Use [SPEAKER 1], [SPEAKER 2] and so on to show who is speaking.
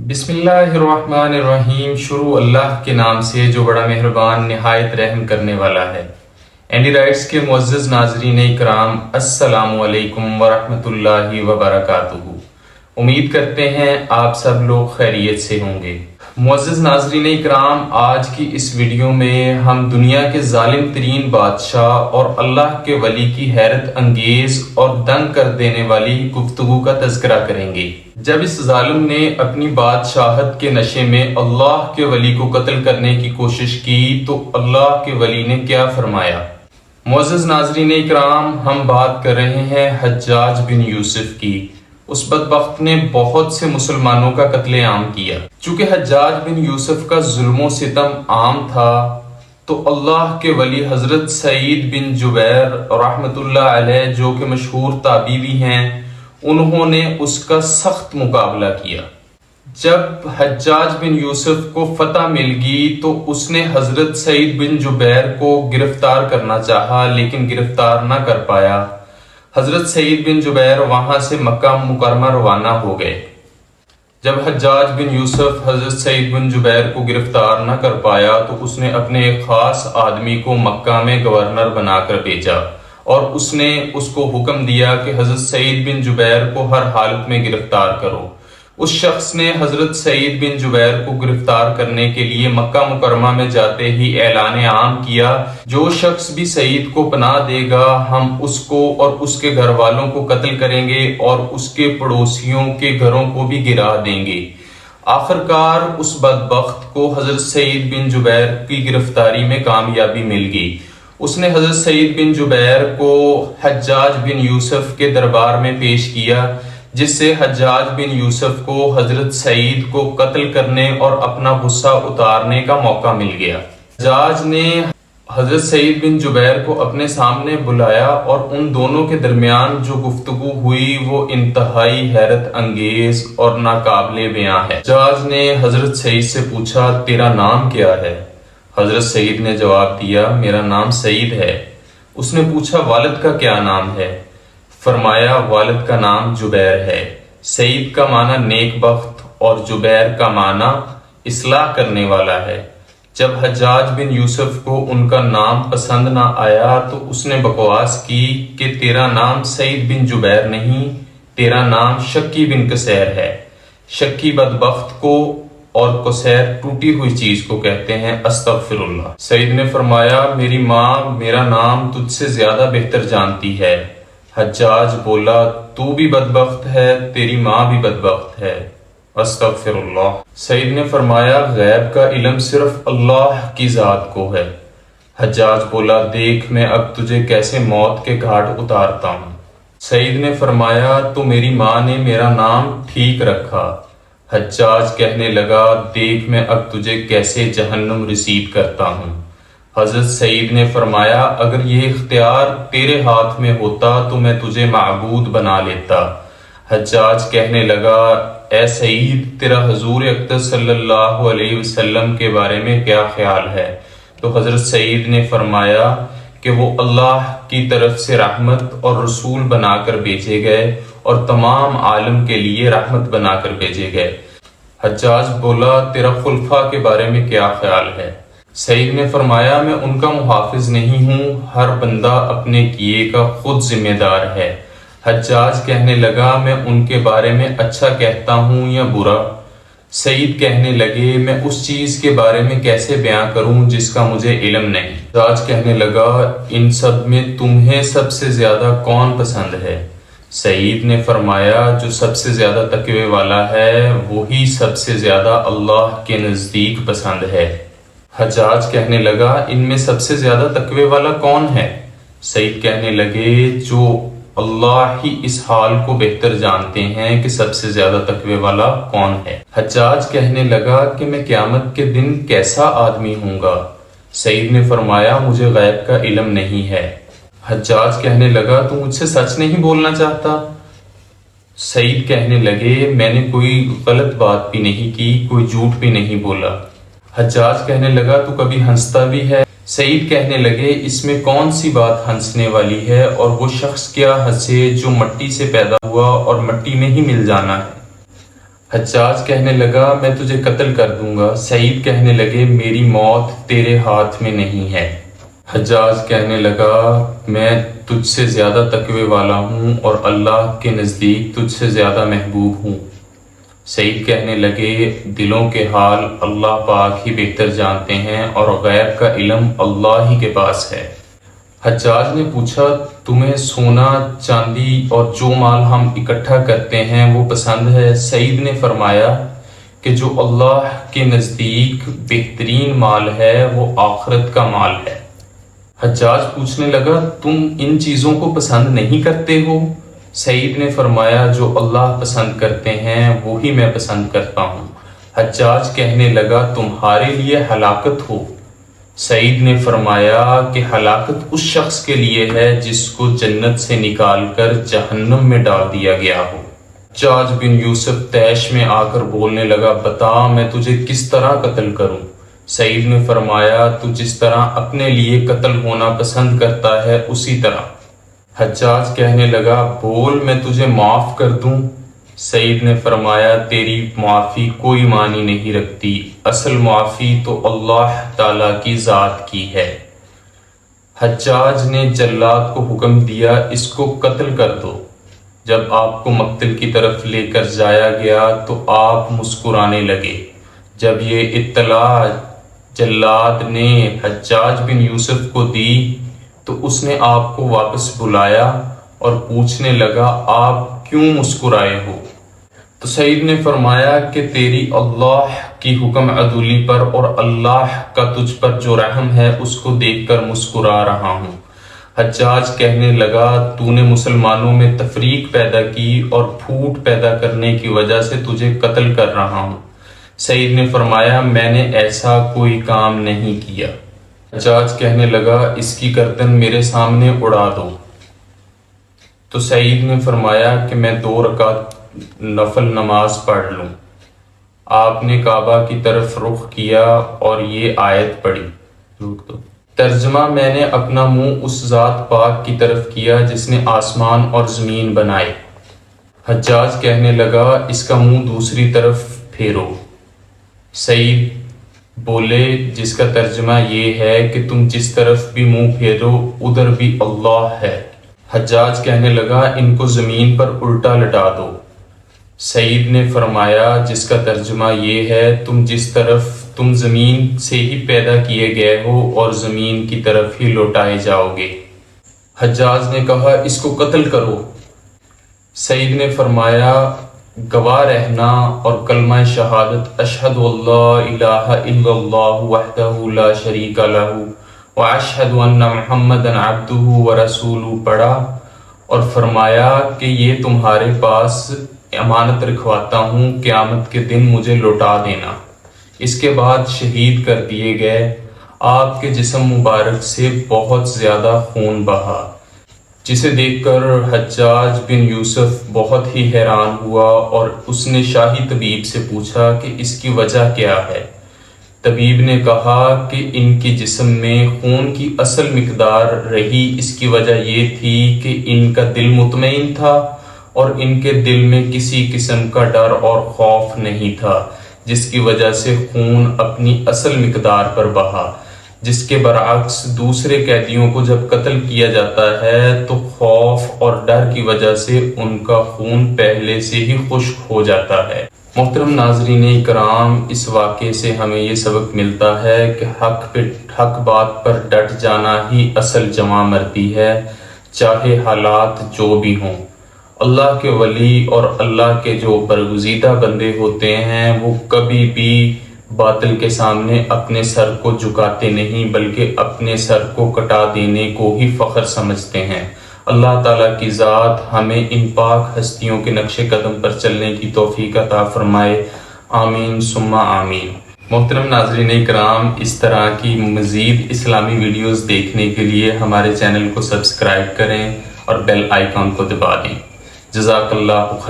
[SPEAKER 1] بسم اللہ الرحمن الرحیم۔ شروع اللہ کے نام سے جو بڑا مہربان نہایت رحم کرنے والا ہے۔ اینڈی رائٹس کے معزز ناظرین اکرام، السلام علیکم ورحمۃ اللہ وبرکاتہ۔ امید کرتے ہیں آپ سب لوگ خیریت سے ہوں گے۔ معزز ناظرین اکرام، آج کی اس ویڈیو میں ہم دنیا کے ظالم ترین بادشاہ اور اللہ کے ولی کی حیرت انگیز اور دنگ کر دینے والی گفتگو کا تذکرہ کریں گے۔ جب اس ظالم نے اپنی بادشاہت کے نشے میں اللہ کے ولی کو قتل کرنے کی کوشش کی تو اللہ کے ولی نے کیا فرمایا؟ معزز ناظرین اکرام، ہم بات کر رہے ہیں حجاج بن یوسف کی۔ اس بدبخت نے بہت سے مسلمانوں کا قتل عام کیا۔ چونکہ حجاج بن یوسف کا ظلم و ستم عام تھا تو اللہ کے ولی حضرت سعید بن جبیر رحمۃ اللہ علیہ، جو کہ مشہور تابعی ہیں، انہوں نے اس کا سخت مقابلہ کیا۔ جب حجاج بن یوسف کو فتح مل گئی تو اس نے حضرت سعید بن جبیر کو گرفتار کرنا چاہا لیکن گرفتار نہ کر پایا۔ حضرت سعید بن جبیر وہاں سے مکہ مکرمہ روانہ ہو گئے۔ جب حجاج بن یوسف حضرت سعید بن جبیر کو گرفتار نہ کر پایا تو اس نے اپنے ایک خاص آدمی کو مکہ میں گورنر بنا کر بھیجا اور اس نے اس کو حکم دیا کہ حضرت سعید بن جبیر کو ہر حالت میں گرفتار کرو۔ اس شخص نے حضرت سعید بن جبیر کو گرفتار کرنے کے لیے مکہ مکرمہ میں جاتے ہی اعلان عام کیا، جو شخص بھی سعید کو پناہ دے گا ہم اس کو اور اس کے گھر والوں کو قتل کریں گے اور اس کے پڑوسیوں کے گھروں کو بھی گرا دیں گے۔ آخرکار اس بدبخت کو حضرت سعید بن جبیر کی گرفتاری میں کامیابی مل گئی۔ اس نے حضرت سعید بن جبیر کو حجاج بن یوسف کے دربار میں پیش کیا، جس سے حجاج بن یوسف کو حضرت سعید کو قتل کرنے اور اپنا غصہ اتارنے کا موقع مل گیا۔ حجاج نے حضرت سعید بن جبیر کو اپنے سامنے بلایا اور ان دونوں کے درمیان جو گفتگو ہوئی وہ انتہائی حیرت انگیز اور ناقابل بیاں ہے۔ حجاج نے حضرت سعید سے پوچھا، تیرا نام کیا ہے؟ حضرت سعید نے جواب دیا، میرا نام سعید ہے۔ اس نے پوچھا، والد کا کیا نام ہے؟ فرمایا، والد کا نام جبیر ہے۔ سعید کا معنی نیک بخت اور جبیر کا معنی اصلاح کرنے والا ہے۔ جب حجاج بن یوسف کو ان کا نام پسند نہ آیا تو اس نے بکواس کی کہ تیرا نام سعید بن جبیر نہیں، تیرا نام شکی بن کثیر ہے۔ شکی بدبخت کو اور کثیر ٹوٹی ہوئی چیز کو کہتے ہیں، استغفر اللہ۔ سعید نے فرمایا، میری ماں میرا نام تجھ سے زیادہ بہتر جانتی ہے۔ حجاج بولا، تو بھی بدبخت ہے، تیری ماں بھی بدبخت ہے، استغفر اللہ۔ سعید نے فرمایا، غیب کا علم صرف اللہ کی ذات کو ہے۔ حجاج بولا، دیکھ میں اب تجھے کیسے موت کے گھاٹ اتارتا ہوں۔ سعید نے فرمایا، تو میری ماں نے میرا نام ٹھیک رکھا۔ حجاج کہنے لگا، دیکھ میں اب تجھے کیسے جہنم رسید کرتا ہوں۔ حضرت سعید نے فرمایا، اگر یہ اختیار تیرے ہاتھ میں ہوتا تو میں تجھے معبود بنا لیتا۔ حجاج کہنے لگا، اے سعید، تیرا حضور اقدس صلی اللہ علیہ وسلم کے بارے میں کیا خیال ہے؟ تو حضرت سعید نے فرمایا کہ وہ اللہ کی طرف سے رحمت اور رسول بنا کر بھیجے گئے اور تمام عالم کے لیے رحمت بنا کر بھیجے گئے۔ حجاج بولا، تیرا خلفاء کے بارے میں کیا خیال ہے؟ سعید نے فرمایا، میں ان کا محافظ نہیں ہوں، ہر بندہ اپنے کیے کا خود ذمہ دار ہے۔ حجاج کہنے لگا، میں ان کے بارے میں اچھا کہتا ہوں یا برا؟ سعید کہنے لگے، میں اس چیز کے بارے میں کیسے بیان کروں جس کا مجھے علم نہیں۔ حجاج کہنے لگا، ان سب میں تمہیں سب سے زیادہ کون پسند ہے؟ سعید نے فرمایا، جو سب سے زیادہ تقوی والا ہے وہی سب سے زیادہ اللہ کے نزدیک پسند ہے۔ حجاج کہنے لگا، ان میں سب سے زیادہ تقوی والا کون ہے؟ سعید کہنے لگے، جو اللہ ہی اس حال کو بہتر جانتے ہیں کہ سب سے زیادہ تقوی والا کون ہے۔ حجاج کہنے لگا کہ میں قیامت کے دن کیسا آدمی ہوں گا؟ سعید نے فرمایا، مجھے غیب کا علم نہیں ہے۔ حجاج کہنے لگا، تو مجھ سے سچ نہیں بولنا چاہتا؟ سعید کہنے لگے، میں نے کوئی غلط بات بھی نہیں کی، کوئی جھوٹ بھی نہیں بولا۔ حجاج کہنے لگا، تو کبھی ہنستا بھی ہے؟ سعید کہنے لگے، اس میں کون سی بات ہنسنے والی ہے، اور وہ شخص کیا ہنسے جو مٹی سے پیدا ہوا اور مٹی میں ہی مل جانا ہے۔ حجاج کہنے لگا میں تجھے قتل کر دوں گا۔ سعید کہنے لگے میری موت تیرے ہاتھ میں نہیں ہے۔ حجاج کہنے لگا میں تجھ سے زیادہ تقوی والا ہوں اور اللہ کے نزدیک تجھ سے زیادہ محبوب ہوں۔ سعید کہنے لگے دلوں کے حال اللہ پاک ہی بہتر جانتے ہیں اور غیب کا علم اللہ ہی کے پاس ہے۔ حجاج نے پوچھا تمہیں سونا چاندی اور جو مال ہم اکٹھا کرتے ہیں وہ پسند ہے؟ سعید نے فرمایا کہ جو اللہ کے نزدیک بہترین مال ہے وہ آخرت کا مال ہے۔ حجاج پوچھنے لگا تم ان چیزوں کو پسند نہیں کرتے ہو؟ سعید نے فرمایا جو اللہ پسند کرتے ہیں وہی میں پسند کرتا ہوں۔ حجاج کہنے لگا تمہارے لیے ہلاکت ہو۔ سعید نے فرمایا کہ ہلاکت اس شخص کے لیے ہے جس کو جنت سے نکال کر جہنم میں ڈال دیا گیا ہو۔ حجاج بن یوسف طیش میں آ کر بولنے لگا بتا میں تجھے کس طرح قتل کروں؟ سعید نے فرمایا تو جس طرح اپنے لیے قتل ہونا پسند کرتا ہے اسی طرح۔ حجاج کہنے لگا بول میں تجھے معاف کر دوں۔ سعید نے فرمایا تیری معافی کوئی معنی نہیں رکھتی، اصل معافی تو اللہ تعالیٰ کی ذات کی ہے۔ حجاج نے جلاد کو حکم دیا اس کو قتل کر دو۔ جب آپ کو مقتل کی طرف لے کر جایا گیا تو آپ مسکرانے لگے۔ جب یہ اطلاع جلاد نے حجاج بن یوسف کو دی تو اس نے آپ کو واپس بلایا اور پوچھنے لگا آپ کیوں مسکرائے ہو؟ تو سعید نے فرمایا کہ تیری اللہ کی حکم عدولی پر اور اللہ کا تجھ پر جو رحم ہے اس کو دیکھ کر مسکرا رہا ہوں۔ حجاج کہنے لگا تو نے مسلمانوں میں تفریق پیدا کی اور پھوٹ پیدا کرنے کی وجہ سے تجھے قتل کر رہا ہوں۔ سعید نے فرمایا میں نے ایسا کوئی کام نہیں کیا۔ حجاج کہنے لگا اس کی گردن میرے سامنے اڑا دو۔ تو سعید نے فرمایا کہ میں 2 رکعت نفل نماز پڑھ لوں۔ آپ نے کعبہ کی طرف رخ کیا اور یہ آیت پڑھی۔ ترجمہ میں نے اپنا منہ اس ذات پاک کی طرف کیا جس نے آسمان اور زمین بنائے۔ حجاج کہنے لگا اس کا منہ دوسری طرف پھیرو۔ سعید بولے جس کا ترجمہ یہ ہے کہ تم جس طرف بھی منہ پھیرو ادھر بھی اللہ ہے۔ حجاج کہنے لگا ان کو زمین پر الٹا لٹا دو۔ سعید نے فرمایا جس کا ترجمہ یہ ہے تم زمین سے ہی پیدا کیے گئے ہو اور زمین کی طرف ہی لوٹائے جاؤ گے۔ حجاج نے کہا اس کو قتل کرو۔ سعید نے فرمایا گواہ رہنا اور کلمہ شہادت اشہد اللہ الہ الا اللہ وحدہ لا شریک لہ واشہد ان محمدا عبدہ ورسولہ پڑھا اور فرمایا کہ یہ تمہارے پاس امانت رکھواتا ہوں قیامت کے دن مجھے لوٹا دینا۔ اس کے بعد شہید کر دیے گئے۔ آپ کے جسم مبارک سے بہت زیادہ خون بہا، جسے دیکھ کر حجاج بن یوسف بہت ہی حیران ہوا اور اس نے شاہی طبیب سے پوچھا کہ اس کی وجہ کیا ہے۔ طبیب نے کہا کہ ان کے جسم میں خون کی اصل مقدار رہی، اس کی وجہ یہ تھی کہ ان کا دل مطمئن تھا اور ان کے دل میں کسی قسم کا ڈر اور خوف نہیں تھا، جس کی وجہ سے خون اپنی اصل مقدار پر بہا۔ جس کے برعکس دوسرے قیدیوں کو جب قتل کیا جاتا ہے تو خوف اور ڈر کی وجہ سے ان کا خون پہلے سے ہی خشک ہو جاتا ہے۔ محترم ناظرین اکرام، اس واقعے سے ہمیں یہ سبق ملتا ہے کہ حق بات پر ڈٹ جانا ہی اصل جواں مردی ہے، چاہے حالات جو بھی ہوں۔ اللہ کے ولی اور اللہ کے جو برگزیدہ بندے ہوتے ہیں وہ کبھی بھی باطل کے سامنے اپنے سر کو جھکاتے نہیں بلکہ اپنے سر کو کٹا دینے کو ہی فخر سمجھتے ہیں۔ اللہ تعالیٰ کی ذات ہمیں ان پاک ہستیوں کے نقش قدم پر چلنے کی توفیق عطا فرمائے، آمین ثم آمین۔ محترم ناظرین اکرام، اس طرح کی مزید اسلامی ویڈیوز دیکھنے کے لیے ہمارے چینل کو سبسکرائب کریں اور بیل آئیکن کو دبا دیں۔ جزاک اللہ خیر۔